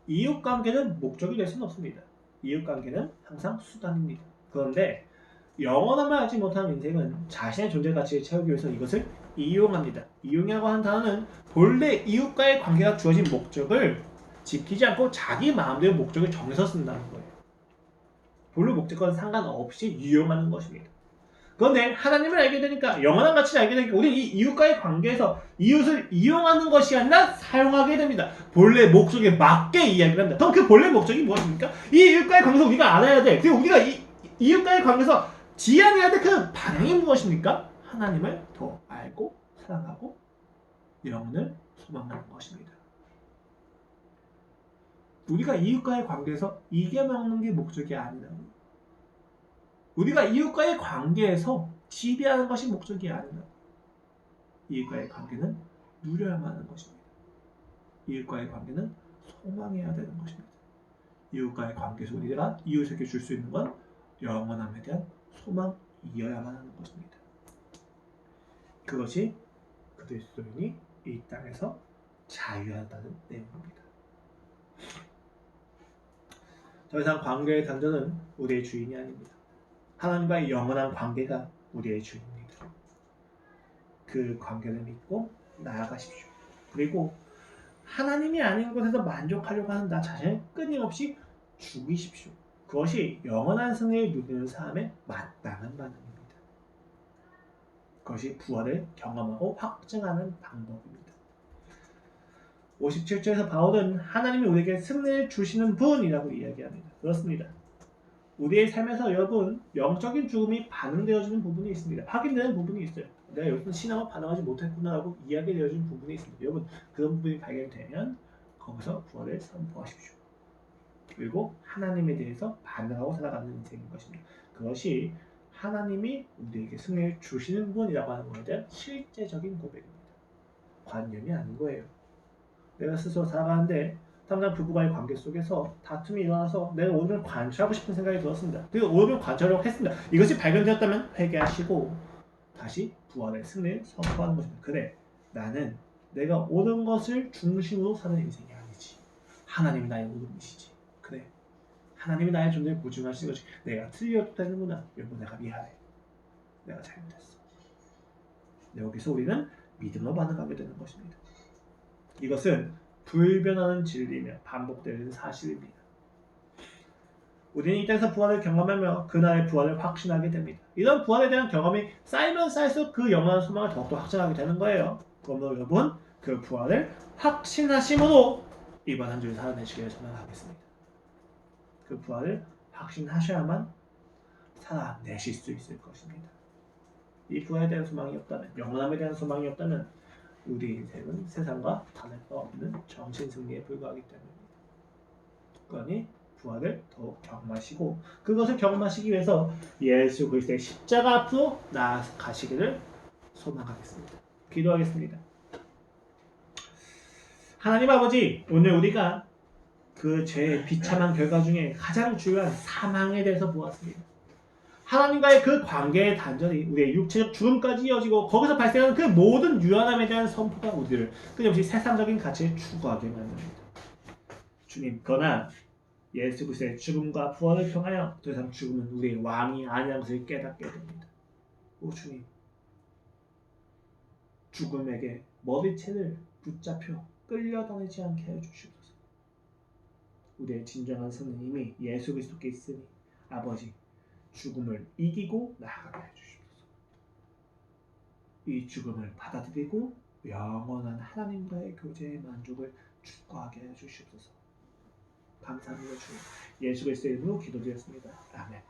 A: 이웃관계는 목적이 될 수는 없습니다. 이웃관계는 항상 수단입니다. 그런데 영원함을 알지 못하는 인생은 자신의 존재 가치를 채우기 위해서 이것을 이용합니다. 이용이라고 하는 단어는 본래 이웃과의 관계가 주어진 목적을 지키지 않고 자기 마음대로 목적을 정해서 쓴다는 거예요. 본래 목적과는 상관없이 이용하는 것입니다. 그런데 하나님을 알게 되니까 영원한 가치를 알게 되니까 우리는 이 이웃과의 관계에서 이웃을 이용하는 것이 아니라 사용하게 됩니다. 본래 목적에 맞게 이야기를 합니다. 그럼 그 본래 목적이 무엇입니까? 이 이웃과의 관계에서 우리가 알아야 돼. 그리고 우리가 이웃과의 관계에서 지향해야 될 그 방향이 무엇입니까? 하나님을 더 알고 사랑하고 영혼을 소망하는 것입니다. 우리가 이웃과의 관계에서 이겨먹는 게 목적이 아니라 우리가 이웃과의 관계에서 지배하는 것이 목적이 아니라 이웃과의 관계는 누려야만 하는 것입니다. 이웃과의 관계는 소망해야 되는 것입니다. 이웃과의 관계에서 우리가 이웃에게 줄 수 있는 건 영원함에 대한 소망이어야만 하는 것입니다. 그것이 그리스도인이 이 땅에서 자유하다는 내용입니다. 더 이상 관계의 단전은 우리의 주인이 아닙니다. 하나님과의 영원한 관계가 우리의 주인입니다. 그 관계를 믿고 나아가십시오. 그리고 하나님이 아닌 것에서 만족하려고 하는 나 자신을 끊임없이 죽이십시오. 그것이 영원한 승리를 누리는 삶의 마땅한 반응입니다. 그것이 부활을 경험하고 확증하는 방법입니다. 57절에서 바울은 하나님이 우리에게 승리를 주시는 분이라고 이야기합니다. 그렇습니다. 우리의 삶에서 여러분 영적인 죽음이 반응되어지는 부분이 있습니다. 확인되는 부분이 있어요. 내가 여기서 신앙을 반응하지 못했구나라고 이야기되어지는 부분이 있습니다. 여러분 그런 부분이 발견되면 거기서 부활을 선포하십시오. 그리고 하나님에 대해서 반응하고 살아가는 인생인 것입니다. 그것이 하나님이 우리에게 승리를 주시는 분이라고 하는 것에 대한 실제적인 고백입니다. 관념이 아닌 거예요. 내가 스스로 살아가는데 당장 부부간의 관계 속에서 다툼이 일어나서 내가 오늘 관찰하고 싶은 생각이 들었습니다. 그리고 오늘 관찰하려고 했습니다. 이것이 발견되었다면 회개하시고 다시 부활의 승리를 선포하는 것입니다. 그래, 나는 내가 옳은 것을 중심으로 사는 인생이 아니지. 하나님이 나의 옳음이시지. 그래, 하나님이 나의 존재를 보증하시는 것이 내가 틀려도 되는구나. 여러분 내가 미안해. 내가 잘못했어. 여기서 우리는 믿음으로 반응하게 되는 것입니다. 이것은 불변하는 진리이며 반복되는 사실입니다. 우리는 이 땅에서 부활을 경험하며 그날의 부활을 확신하게 됩니다. 이런 부활에 대한 경험이 쌓이면 쌓일수록 그 영원한 소망을 더욱더 확증하게 되는 거예요. 그러므로 여러분 그 부활을 확신하심으로 이번 한 주를 살아내시기를 소망하겠습니다. 그 부활을 확신하셔야만 살아내실 수 있을 것입니다. 이 부활에 대한 소망이 없다면, 영원함에 대한 소망이 없다면 우리 인생은 세상과 다를 바 없는 정신승리에 불과하기 때문입니다. 그러니 부활을 더욱 경험하시고 그것을 경험하시기 위해서 예수 그리스도의 십자가 앞으로 나아가시기를 소망하겠습니다. 기도하겠습니다. 하나님 아버지, 오늘 우리가 그 죄의 비참한 결과 중에 가장 중요한 사망에 대해서 보았습니다. 하나님과의 그 관계의 단절이 우리의 육체적 죽음까지 이어지고 거기서 발생하는 그 모든 유한함에 대한 선포가 우리를 끊임없이 세상적인 가치를 추구하게 만듭니다. 주님, 그러나 예수 그리스도의 죽음과 부활을 통하여 더 이상 죽음은 우리의 왕이 아니라는 것을 깨닫게 됩니다. 오 주님, 죽음에게 머리채를 붙잡혀 끌려다니지 않게 해주시옵소서. 우리의 진정한 승리님이 예수 그리스도께 있으니 아버지, 죽음을 이기고 나아가게 해주시옵소서. 이 죽음을 받아들이고 영원한 하나님과의 교제의 만족을 추구하게 해주시옵소서. 감사합니다 주님. 예수 그리스도의 이름으로 기도드렸습니다. 아멘.